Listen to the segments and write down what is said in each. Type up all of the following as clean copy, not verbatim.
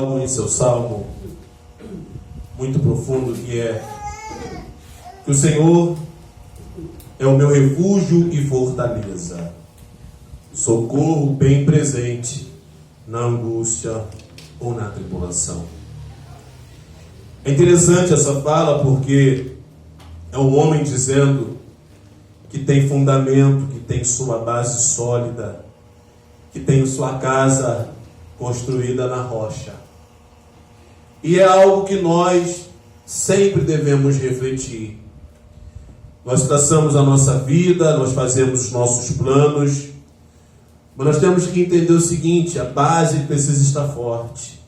Em seu salmo muito profundo, que é que o Senhor é o meu refúgio e fortaleza, socorro bem presente na angústia ou na tribulação. É interessante essa fala porque é um homem dizendo que tem fundamento, que tem sua base sólida, que tem sua casa construída na rocha. E é algo que nós sempre devemos refletir. Nós traçamos a nossa vida, nós fazemos os nossos planos, mas nós temos que entender o seguinte: a base precisa estar forte,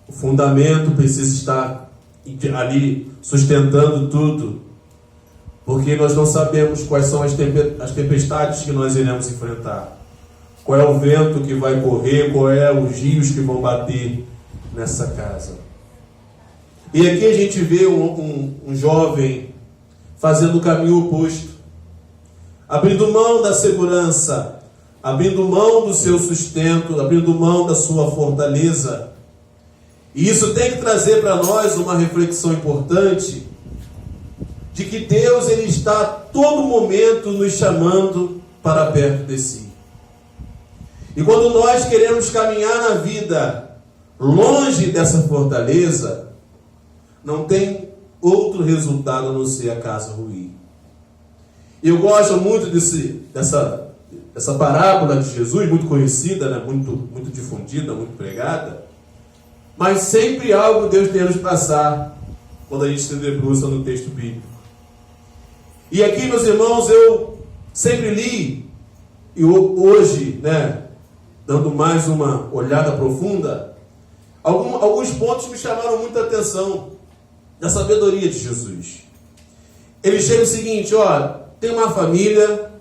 o fundamento precisa estar ali sustentando tudo, porque nós não sabemos quais são as tempestades que nós iremos enfrentar, qual é o vento que vai correr, qual é os rios que vão bater nessa casa. E aqui a gente vê um jovem fazendo o caminho oposto, abrindo mão da segurança, abrindo mão do seu sustento, abrindo mão da sua fortaleza. E isso tem que trazer para nós uma reflexão importante, de que Deus ele está a todo momento nos chamando para perto de si. E quando nós queremos caminhar na vida longe dessa fortaleza, não tem outro resultado a não ser a casa ruir. Eu gosto muito dessa parábola de Jesus, muito conhecida, né? muito difundida, muito pregada, mas sempre algo Deus tem a nos passar quando a gente se debruça no texto bíblico. E aqui, meus irmãos, eu sempre li, e hoje, né, dando mais uma olhada profunda, alguns pontos me chamaram muita atenção da sabedoria de Jesus. Ele chega o seguinte: tem uma família,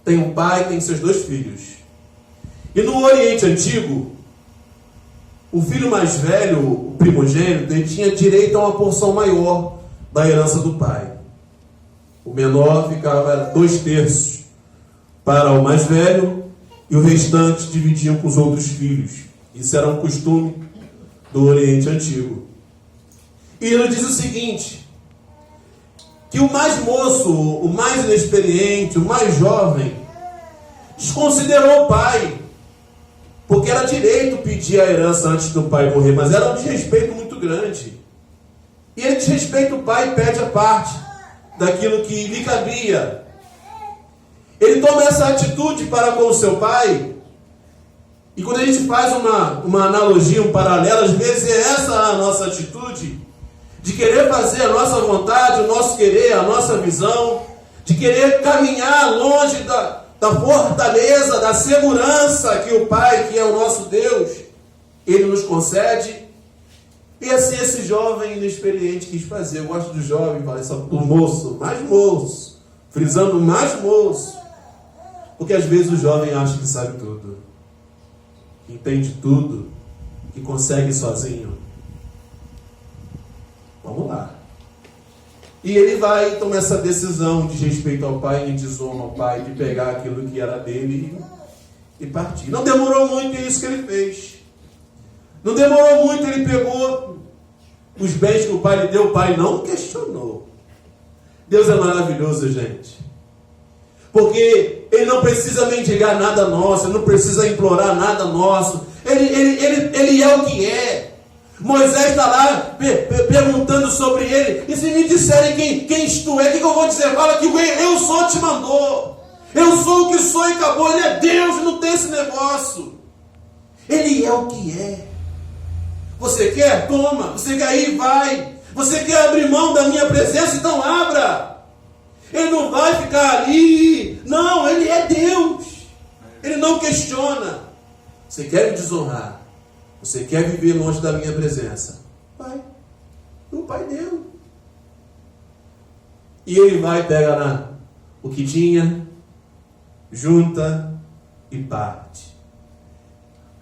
tem um pai, tem seus 2 filhos. E no Oriente Antigo, o filho mais velho, o primogênito, ele tinha direito a uma porção maior da herança do pai. O menor ficava 2/3 para o mais velho, e o restante dividiam com os outros filhos. Isso era um costume do Oriente Antigo. E ele diz o seguinte: que o mais moço, o mais inexperiente, o mais jovem, desconsiderou o pai, porque era direito pedir a herança antes do pai morrer, mas era um desrespeito muito grande. E ele desrespeita o pai e pede a parte daquilo que lhe cabia. Ele toma essa atitude para com o seu pai, e quando a gente faz uma analogia, um paralelo, às vezes é essa a nossa atitude, de querer fazer a nossa vontade, o nosso querer, a nossa visão, de querer caminhar longe da fortaleza, da segurança que o Pai, que é o nosso Deus, Ele nos concede. E assim esse jovem inexperiente quis fazer. Eu gosto do jovem, do moço, mais moço, frisando mais moço, porque às vezes o jovem acha que sabe tudo, entende tudo, que consegue sozinho. Vamos lá. E ele vai tomar essa decisão de respeito ao pai, de desonra ao pai, de pegar aquilo que era dele e partir. Não demorou muito, é isso que ele fez. Não demorou muito, ele pegou os bens que o pai lhe deu. O pai não questionou. Deus é maravilhoso, gente. Porque Ele não precisa mendigar nada nosso, Ele não precisa implorar nada nosso. Ele é o que é. Moisés está lá perguntando sobre ele: e se me disserem quem tu é, o que eu vou dizer? Fala que eu sou te mandou, eu sou o que sou e acabou. Ele é Deus, não tem esse negócio. Ele é o que é. Você quer? Toma. Você quer ir? Vai. Você quer abrir mão da minha presença? Então abra. Ele não vai ficar ali. Não, Ele é Deus. Ele não questiona. Você quer me desonrar? Você quer viver longe da minha presença? Vai. O pai deu. E ele vai, pega o que tinha, junta e parte.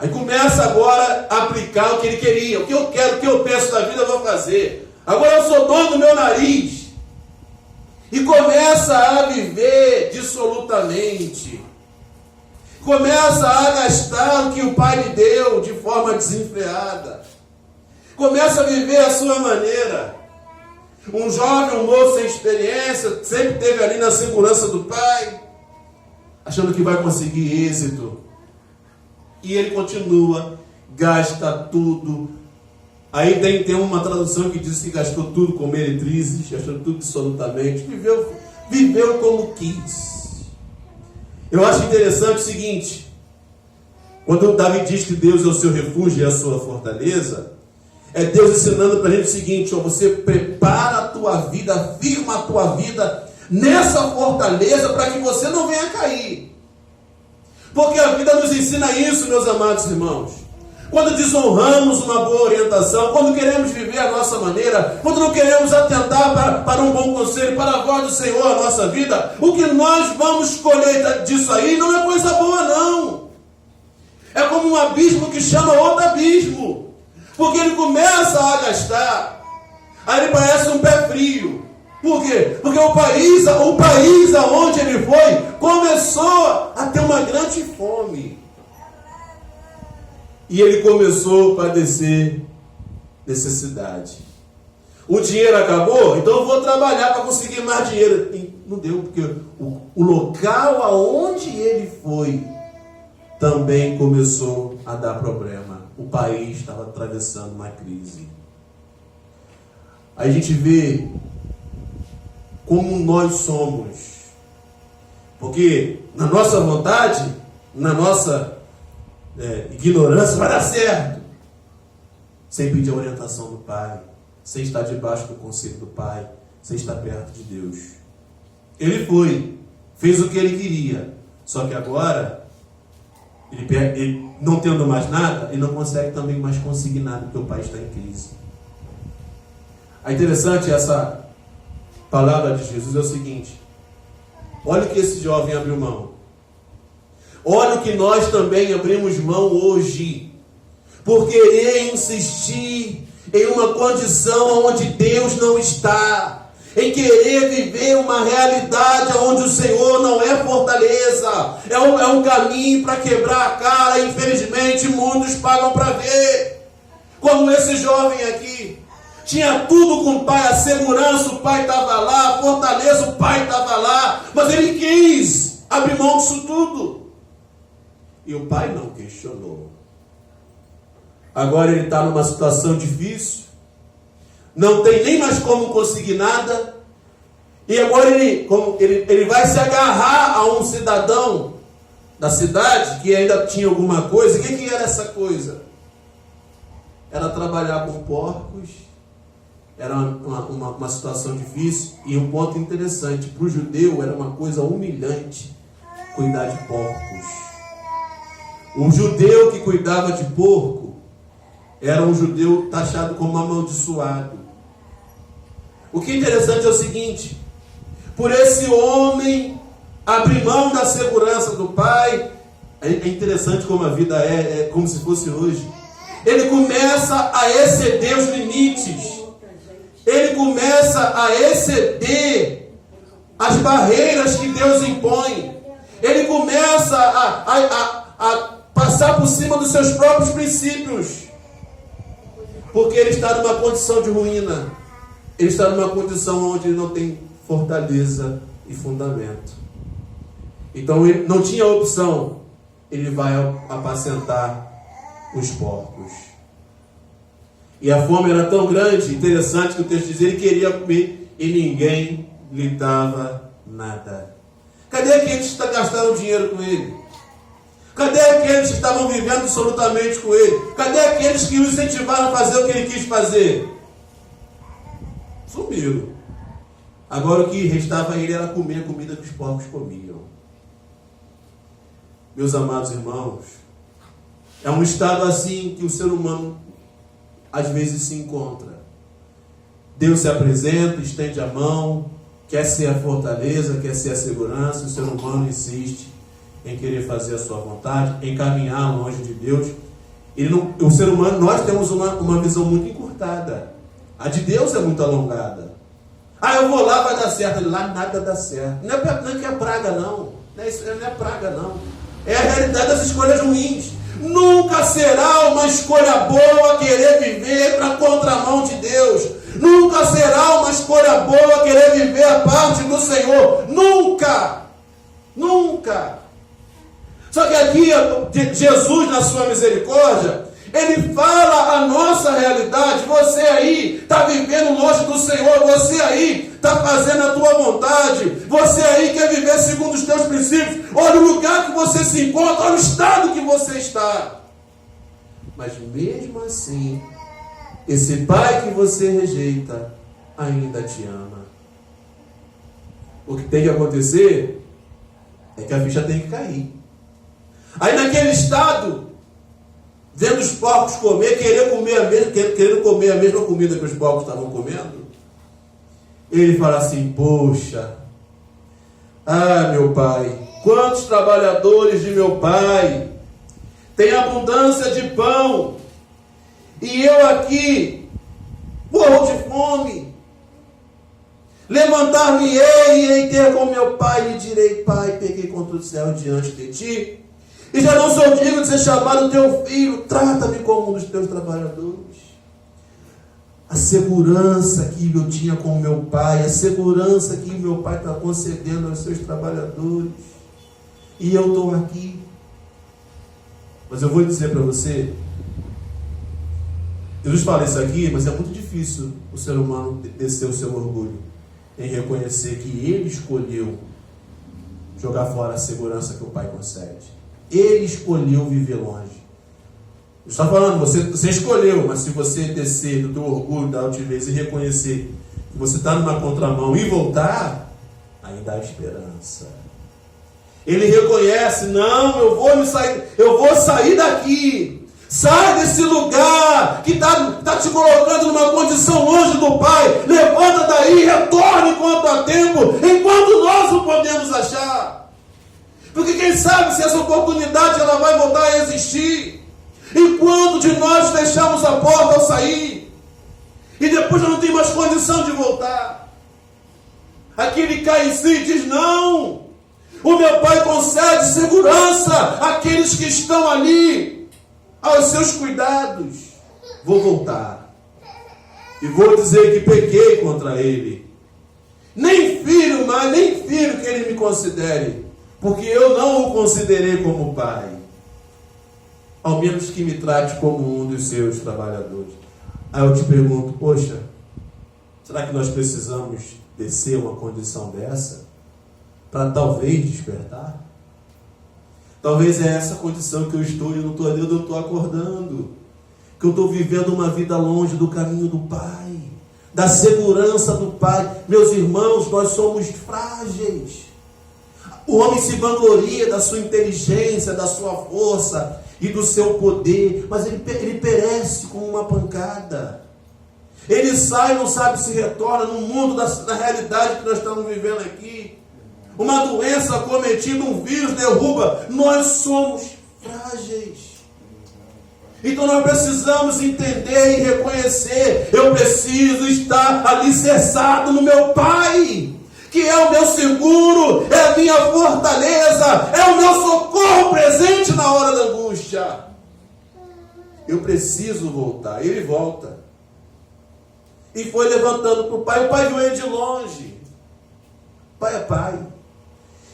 Aí começa agora a aplicar o que ele queria. O que eu quero, o que eu peço da vida, eu vou fazer. Agora eu sou dono do meu nariz. E começa a viver dissolutamente. Começa a gastar o que o pai lhe deu de forma desenfreada. Começa a viver a sua maneira. Um jovem, um moço sem experiência, sempre esteve ali na segurança do pai, achando que vai conseguir êxito. E ele continua, gasta tudo. Aí tem uma tradução que diz que gastou tudo com meretrizes, gastou tudo absolutamente, viveu como quis. Eu acho interessante o seguinte, quando Davi diz que Deus é o seu refúgio e a sua fortaleza, é Deus ensinando para a gente o seguinte, você prepara a tua vida, firma a tua vida nessa fortaleza para que você não venha cair. Porque a vida nos ensina isso, meus amados irmãos. Quando desonramos uma boa orientação, quando queremos viver a nossa maneira, quando não queremos atentar para um bom conselho, para a voz do Senhor na nossa vida, o que nós vamos colher disso aí não é coisa boa, não. É como um abismo que chama outro abismo. Porque ele começa a gastar, aí ele parece um pé frio. Por quê? Porque o país aonde ele foi, começou a ter uma grande fome. E ele começou a padecer necessidade. O dinheiro acabou, então eu vou trabalhar para conseguir mais dinheiro. E não deu, porque o local aonde ele foi também começou a dar problema. O país estava atravessando uma crise. Aí a gente vê como nós somos. Porque na nossa vontade, na nossa ignorância, vai dar certo. Sem pedir a orientação do Pai, sem estar debaixo do conselho do Pai, sem estar perto de Deus. Ele fez o que ele queria. Só que agora ele não tendo mais nada, ele não consegue também mais conseguir nada, porque o país está em crise. É interessante essa palavra de Jesus, é o seguinte, olha o que esse jovem abriu mão. Olha o que nós também abrimos mão hoje, por querer insistir em uma condição onde Deus não está, em querer viver uma realidade onde o Senhor não é fortaleza, é um caminho para quebrar a cara. Infelizmente muitos pagam para ver, como esse jovem aqui, tinha tudo com o pai, a segurança, o pai estava lá, a fortaleza, o pai estava lá, mas ele quis abrir mão disso tudo, e o pai não questionou. Agora ele está numa situação difícil, não tem nem mais como conseguir nada, e agora ele vai se agarrar a um cidadão da cidade que ainda tinha alguma coisa. O que era essa coisa? Era trabalhar com porcos. Era uma situação difícil, e um ponto interessante, para o judeu era uma coisa humilhante cuidar de porcos. O judeu que cuidava de porco era um judeu taxado como amaldiçoado. O que é interessante é o seguinte, por esse homem abrir mão da segurança do pai, é interessante como a vida é como se fosse hoje. Ele começa a exceder os limites, ele começa a exceder as barreiras que Deus impõe, ele começa a passar por cima dos seus próprios princípios, porque ele está numa condição de ruína. Ele está numa condição onde ele não tem fortaleza e fundamento. Então ele não tinha opção. Ele vai apacentar os porcos. E a fome era tão grande, interessante que o texto diz, ele queria comer e ninguém lhe dava nada. Cadê aqueles que gastaram dinheiro com ele? Cadê aqueles que estavam vivendo absolutamente com ele? Cadê aqueles que o incentivaram a fazer o que ele quis fazer? Sumiram. Agora o que restava a ele era comer a comida que os porcos comiam. Meus amados irmãos, é um estado assim que o ser humano às vezes se encontra. Deus se apresenta, estende a mão, quer ser a fortaleza, quer ser a segurança, o ser humano insiste em querer fazer a sua vontade, em caminhar longe de Deus. O ser humano, nós temos uma visão muito encurtada. A de Deus é muito alongada. Eu vou lá, vai dar certo. Lá nada dá certo. Não é que é praga, não. Não é praga, não. É a realidade das escolhas ruins. Nunca será uma escolha boa querer viver na contramão de Deus. Nunca será uma escolha boa querer viver a parte do Senhor. Nunca. Nunca. Só que aqui Jesus, na sua misericórdia, Ele fala a nossa realidade. Você aí está vivendo longe do Senhor. Você aí está fazendo a tua vontade. Você aí quer viver segundo os teus princípios. Olha o lugar que você se encontra. Olha o estado que você está. Mas mesmo assim, esse pai que você rejeita ainda te ama. O que tem que acontecer é que a ficha tem que cair. Aí naquele estado, vendo os porcos comer, querendo comer a mesma comida que os porcos estavam comendo, ele fala assim: poxa, meu pai, quantos trabalhadores de meu pai têm abundância de pão, e eu aqui morro de fome. Levantar-me-ei e irei ter com meu pai, e lhe direi: pai, pequei contra o céu diante de ti, e já não sou digno de ser chamado teu filho. Trata-me como um dos teus trabalhadores. A segurança que eu tinha com meu pai, a segurança que meu pai está concedendo aos seus trabalhadores, e eu estou aqui. Mas eu vou dizer para você, Jesus fala isso aqui, mas é muito difícil o ser humano descer o seu orgulho em reconhecer que ele escolheu jogar fora a segurança que o pai concede. Ele escolheu viver longe. Está falando, você escolheu, mas se você descer do teu orgulho, da altivez e reconhecer que você está numa contramão e voltar, ainda há esperança. Ele reconhece: não, eu vou sair daqui. Sai desse lugar que está te colocando numa condição longe do Pai. Levanta daí, retorne enquanto há tempo, enquanto nós o podemos achar. Porque quem sabe se essa oportunidade ela vai voltar a existir. Enquanto de nós fechamos a porta ao sair, e depois já não tem mais condição de voltar. Aqui ele cai em si e diz: não, o meu Pai concede segurança àqueles que estão ali aos seus cuidados. Vou voltar e vou dizer que pequei contra ele. Nem filho que ele me considere, porque eu não o considerei como pai. Ao menos que me trate como um dos seus trabalhadores. Aí eu te pergunto: poxa, será que nós precisamos descer uma condição dessa para talvez despertar? Talvez é essa condição que eu estou, eu não estou acordando, que eu estou vivendo uma vida longe do caminho do Pai, da segurança do Pai. Meus irmãos, nós somos frágeis. O homem se vangloria da sua inteligência, da sua força e do seu poder, mas ele perece com uma pancada. Ele sai, não sabe se retorna no mundo da realidade que nós estamos vivendo aqui. Uma doença cometida, um vírus derruba. Nós somos frágeis. Então nós precisamos entender e reconhecer: eu preciso estar alicerçado no meu Pai, que é o meu seguro, é a minha fortaleza, é o meu socorro presente na hora da angústia. Eu preciso voltar. Ele volta. E foi levantando para o pai. O pai viu ele de longe. Pai é pai.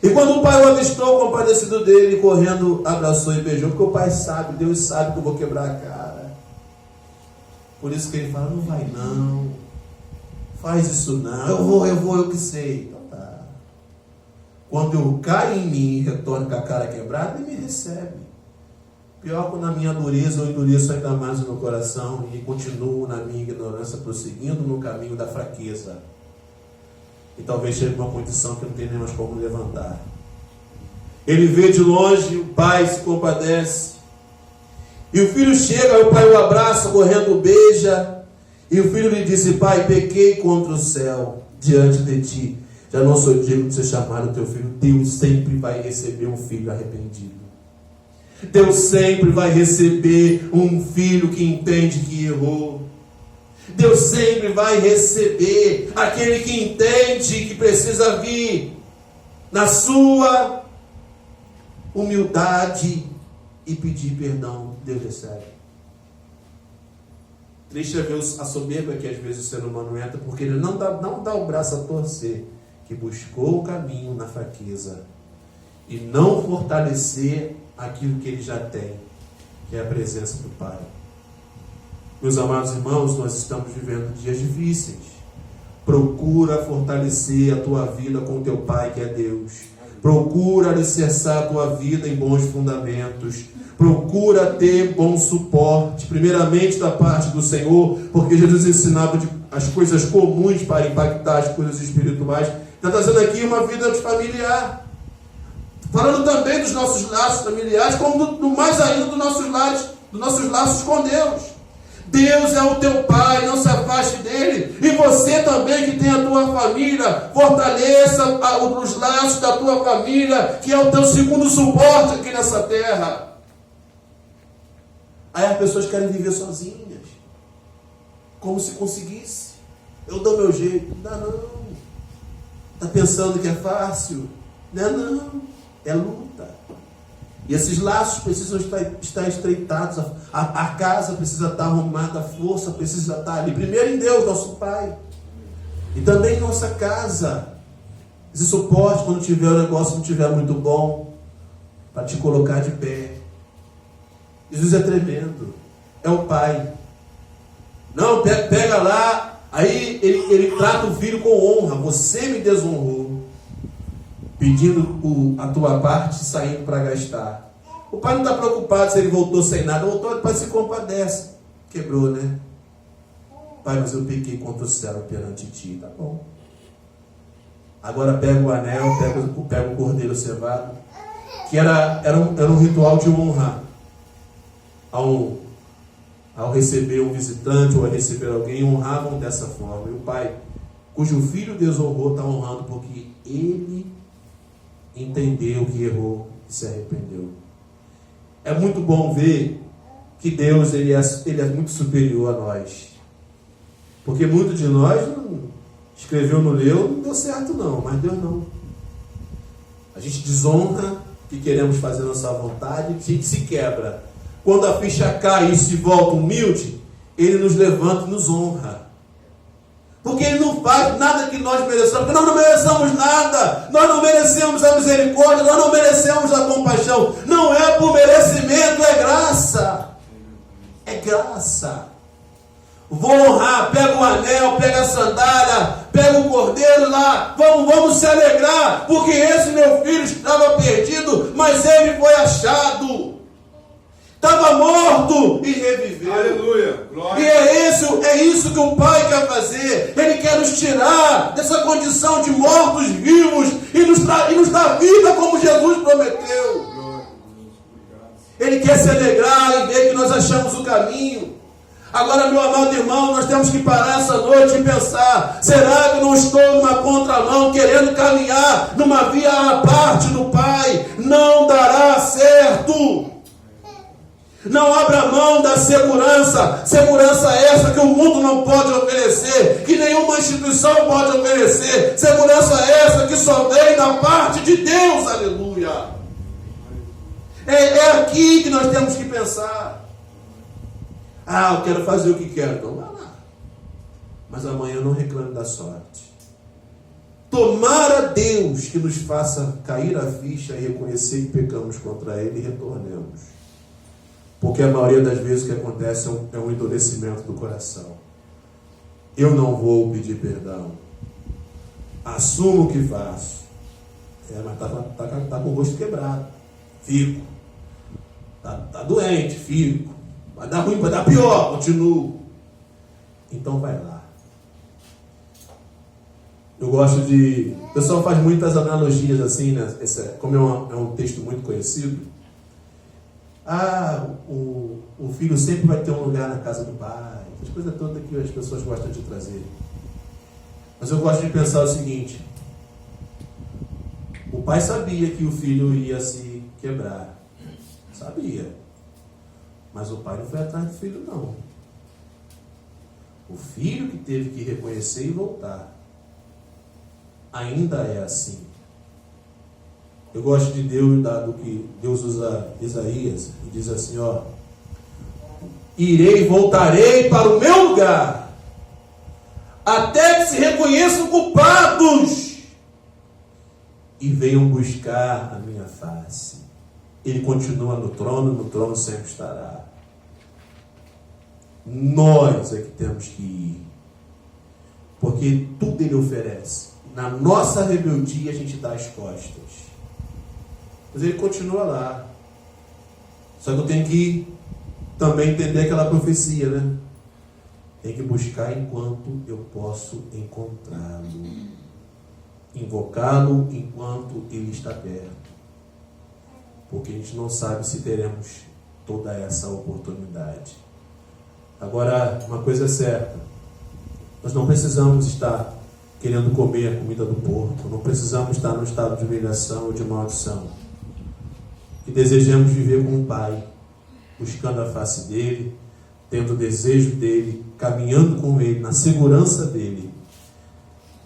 E quando o pai o avistou, compadecido dele, correndo, abraçou e beijou, porque o pai sabe, Deus sabe que eu vou quebrar a cara. Por isso que ele fala: não vai não, faz isso não, eu que sei. Então tá. Quando eu caio em mim e retorno com a cara quebrada, ele me recebe. Pior que na minha dureza, eu endureço ainda mais o meu coração e continuo na minha ignorância, prosseguindo no caminho da fraqueza. E talvez chegue uma condição que não tem nem mais como levantar. Ele vê de longe, o pai se compadece. E o filho chega, o pai o abraça, correndo o beija. E o filho lhe disse: pai, pequei contra o céu diante de ti. Já não sou digno de ser chamado teu filho. Deus sempre vai receber um filho arrependido. Deus sempre vai receber um filho que entende que errou. Deus sempre vai receber aquele que entende que precisa vir na sua humildade e pedir perdão, Deus recebe. Triste é ver a soberba que às vezes o ser humano entra, porque ele não dá o braço a torcer, que buscou o caminho na fraqueza e não fortalecer aquilo que ele já tem, que é a presença do Pai. Meus amados irmãos, nós estamos vivendo dias difíceis. Procura fortalecer a tua vida com o teu Pai, que é Deus. Procura alicerçar a tua vida em bons fundamentos. Procura ter bom suporte, primeiramente da parte do Senhor, porque Jesus ensinava as coisas comuns para impactar as coisas espirituais. Está trazendo aqui uma vida familiar. Falando também dos nossos laços familiares, como do mais ainda dos nossos laços com Deus. Deus é o teu Pai, não se afaste dele. E você também que tem a tua família, fortaleça os laços da tua família, que é o teu segundo suporte aqui nessa terra. Aí as pessoas querem viver sozinhas, como se conseguisse. Eu dou meu jeito. Não. Está pensando que é fácil? Não. É luta. E esses laços precisam estar estreitados. A casa precisa estar arrumada, a força precisa estar ali. Primeiro em Deus, nosso Pai. E também em nossa casa. Esse suporte, quando tiver o negócio não estiver muito bom, para te colocar de pé. Jesus é tremendo. É o Pai. Não, pega lá. Aí ele trata o filho com honra. Você me desonrou, pedindo a tua parte, saindo para gastar. O pai não está preocupado se ele voltou sem nada. Voltou, o pai se compadece. Quebrou, né? Pai, mas eu pequei contra o céu perante ti. Tá bom. Agora pega o anel, pega o cordeiro cevado, que era um ritual de honra. Ao receber um visitante ou a receber alguém, honravam dessa forma. E o pai, cujo filho desonrou, está honrando porque ele entendeu que errou e se arrependeu. É muito bom ver que Deus ele é muito superior a nós. Porque muito de nós não escreveu, não leu, não deu certo não, mas Deus não. A gente desonra o que queremos fazer a nossa vontade, a gente se quebra. Quando a ficha cai e se volta humilde, ele nos levanta e nos honra. Porque ele não faz nada que nós mereçamos, porque nós não merecemos nada, nós não merecemos a misericórdia, nós não merecemos a compaixão. Não é por merecimento, é graça. É graça. Vou honrar, pega o anel, pega a sandália, pega o cordeiro lá, vamos se alegrar, porque esse meu filho estava perdido, mas ele foi achado. Estava morto e reviveu. Aleluia. Glória. E é isso que o Pai quer fazer. Ele quer nos tirar dessa condição de mortos vivos e nos dar vida como Jesus prometeu. Ele quer se alegrar e ver que nós achamos o caminho. Agora, meu amado irmão, nós temos que parar essa noite e pensar: será que eu não estou numa contramão, querendo caminhar numa via à parte do Pai? Não dará certo. Não abra mão da segurança essa que o mundo não pode oferecer, que nenhuma instituição pode oferecer, segurança essa que só vem da parte de Deus, aleluia. É aqui que nós temos que pensar. Eu quero fazer o que quero, então vai lá. Mas amanhã não reclame da sorte. Tomara Deus que nos faça cair a ficha e reconhecer que pecamos contra Ele e retornemos. Porque a maioria das vezes o que acontece é um endurecimento do coração. Eu não vou pedir perdão. Assumo o que faço. Mas tá com o rosto quebrado. Fico. Tá doente, fico. Vai dar ruim, vai dar pior, continuo. Então vai lá. Eu gosto de... O pessoal faz muitas analogias assim, né? Como é um texto muito conhecido. O filho sempre vai ter um lugar na casa do pai. As coisas todas que as pessoas gostam de trazer. Mas eu gosto de pensar o seguinte: o pai sabia que o filho ia se quebrar. Sabia. Mas o pai não foi atrás do filho, não. O filho que teve que reconhecer e voltar. Ainda é assim. Eu gosto de Deus, dado que Deus usa Isaías, e diz assim, ó: irei e voltarei para o meu lugar, até que se reconheçam culpados e venham buscar a minha face. Ele continua no trono sempre estará. Nós é que temos que ir, porque tudo Ele oferece. Na nossa rebeldia a gente dá as costas, mas Ele continua lá. Só que eu tenho que também entender aquela profecia, né? Tem que buscar enquanto eu posso encontrá-lo, invocá-lo enquanto Ele está perto, porque a gente não sabe se teremos toda essa oportunidade. Agora, uma coisa é certa: nós não precisamos estar querendo comer a comida do porco, não precisamos estar no estado de humilhação ou de maldição, e desejamos viver com o Pai, buscando a face dEle, tendo o desejo dEle, caminhando com Ele, na segurança dEle.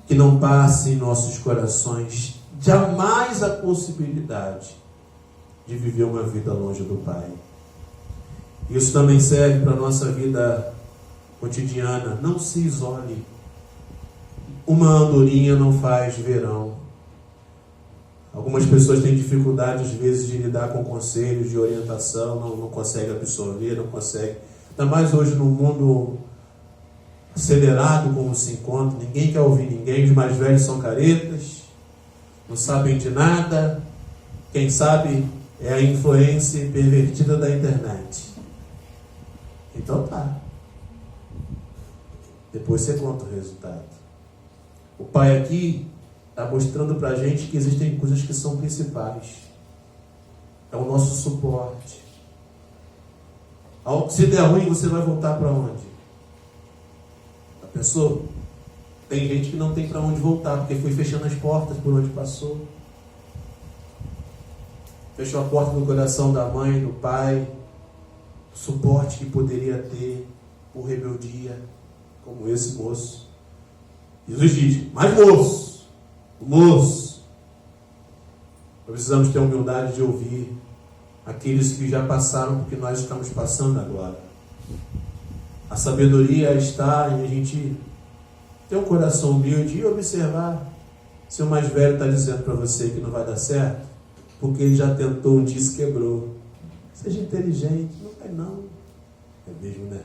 Que não passe em nossos corações jamais a possibilidade de viver uma vida longe do Pai. Isso também serve para a nossa vida cotidiana. Não se isole. Uma andorinha não faz verão. Algumas pessoas têm dificuldade, às vezes, de lidar com conselhos de orientação, não consegue absorver, não consegue. Ainda mais hoje, no mundo acelerado como se encontra, ninguém quer ouvir ninguém, os mais velhos são caretas, não sabem de nada. Quem sabe é a influência pervertida da internet. Então tá. Depois você conta o resultado. O Pai aqui está mostrando para a gente que existem coisas que são principais. É o nosso suporte. Se der ruim, você vai voltar para onde? Já pensou? Tem gente que não tem para onde voltar, porque foi fechando as portas por onde passou. Fechou a porta do coração da mãe, do pai, o suporte que poderia ter por rebeldia, como esse moço. Jesus diz: mas moço, nós precisamos ter a humildade de ouvir aqueles que já passaram porque nós estamos passando agora. A sabedoria está em a gente ter um coração humilde e observar se o mais velho está dizendo para você que não vai dar certo, porque ele já tentou um dia e se quebrou. Seja inteligente. Não vai não. É mesmo, né?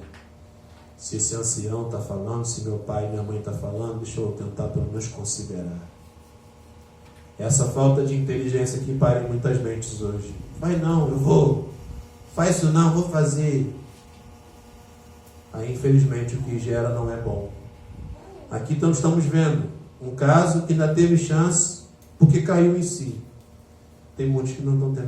Se esse ancião está falando, se meu pai e minha mãe estão falando, deixa eu tentar pelo menos considerar. Essa falta de inteligência que para em muitas mentes hoje. Vai não, eu vou. Faz isso não, vou fazer. Aí infelizmente o que gera não é bom. Aqui então estamos vendo um caso que ainda teve chance porque caiu em si. Tem muitos que não estão tendo